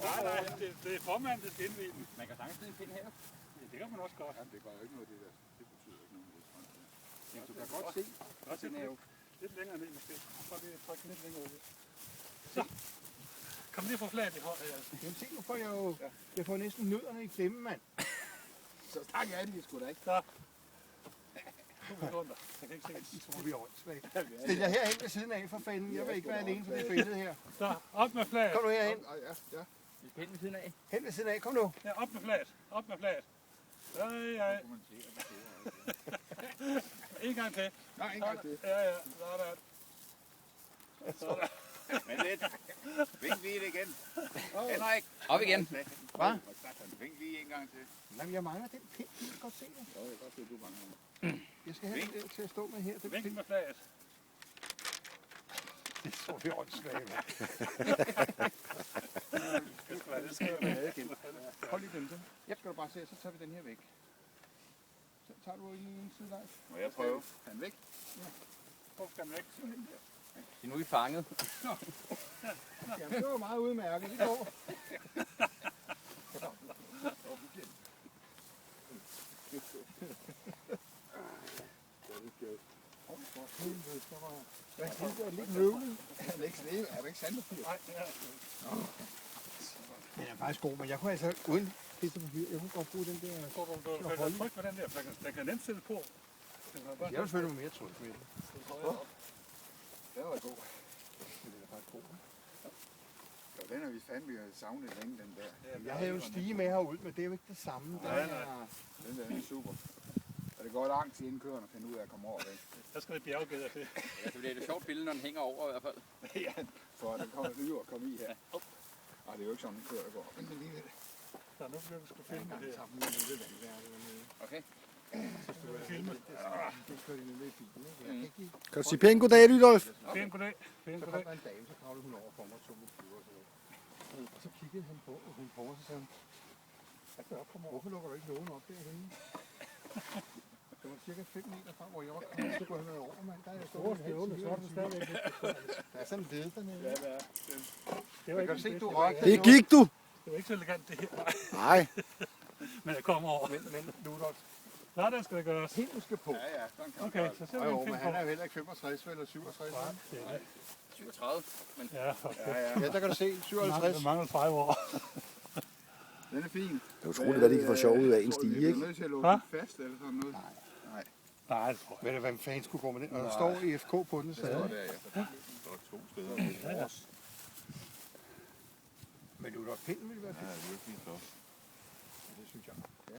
Nej, det er formanden, der skal indvide den. Man kan sagtens en pind her. Ja, det kan man også godt. Jamen, det gør jo ikke noget, det der. Det betyder ikke noget, det. Men du kan godt se. Godt se, Den er jo lidt længere ned måske. Prøv lige at trykke lidt længere ud. Så. Kom lige fra flaget i hånden. Jamen se, nu får jeg jo... Jeg får næsten nødderne i klemme, mand. så stærk er de sgu da ikke. Så. 2 sekunder. Jeg kan ikke se det. De tror, vi er åndssvagt. Stil jer herhen ved siden af for fanden. Jeg vil ikke være alene på det billede her. Så, op med flaget. Kom nu herhen. Ja. Vi skal hen ved siden af. Hen ved siden af. Kom nu. Ja, op med flaget. Op med flaget. Ja. En gang til. Nej, en gang til. Ja. Sådan. Men lidt. Vink lige det igen. Henrik. Op igen. Hvad? Vink lige en gang til. Jamen, jeg mangler den pind. Du kan godt se det. Jo, jeg kan godt se, at du mangler. Jeg skal have den til at stå med her. Den Vink pind. med flaget. Det tror vi er åndssvagt. Det skal jeg med igen. Hold lige den så. Jeg skal du bare se, så tager vi den her væk. Så tager du en side Leif. Må jeg prøve? Er den væk? Hvor skal den væk? Nu er vi fanget. Jamen, det var meget udmærket. Det går. Hvad er det ikke nøvlet? Er det ikke sandpapir? Nej, det er Den er faktisk god, men jeg kunne altså uden klisterpapir, jeg kunne godt bruge den der. Du kan trykke på den der, for den kan nemt sætte på. Jeg vil føle mig mere tryg med den. Den var god. Men den er faktisk god. Jo, den har vi fandme savnet længe, den der. Jeg havde jo en stige med herude, men det er jo ikke det samme. Nej. Den der er super. Og det går lang tid inden køren at finde ud af at komme over det. Der skal det bjerggeder til. Ja, det bliver et sjovt billede, når den hænger over i hvert fald. Ja, For at den kommer yver at komme i her. Nej, det er jo ikke sådan, den kører, der går. Men lige lidt. Så nu bliver vi sgu filme det her. Okay. Filme. Kan du sige pænt goddag, Rudolf? Film på det. Film Så på kom det. der en dame, så kravlede hun over for mig og tog mig flyver og sådan noget. Og så kiggede hun på mig, og så sagde hun, hvorfor lukker du ikke lågen op derhenne? Det var cirka 5 meter fra, hvor jeg var kommet, så går han over, mand. Der er jeg stået så er det stadigvæk lidt besværligt. Der er sådan en ved dernede. Ja, det er. Det var Jeg kan ikke se, du røgte. Det gik du! Det var ikke så elegant det her. Nej. Men jeg kommer over. Men Rudolf, Nej, den skal det gøres. pinden skal på. Ja, sådan kan Okay, så ser vi Jo, en men film han på. er jo heller ikke 65 eller 67. Nej, 37. Men ja, okay. Ja, der kan du se, 57. Det mangler 30 år. den er fin. Det er utroligt, hvad de kan få sjov ud af en stige, Du ikke? er nødt til at låse den fast eller sådan noget. Nej, det tror jeg. Ved du, hvem fanden skulle gå med den? Og der står IFK på den, så Det står der, ja. Der er 2 steder. Ja. Men Rudolf, pinden ville være fint. Ja, det er fint så. Det synes jeg.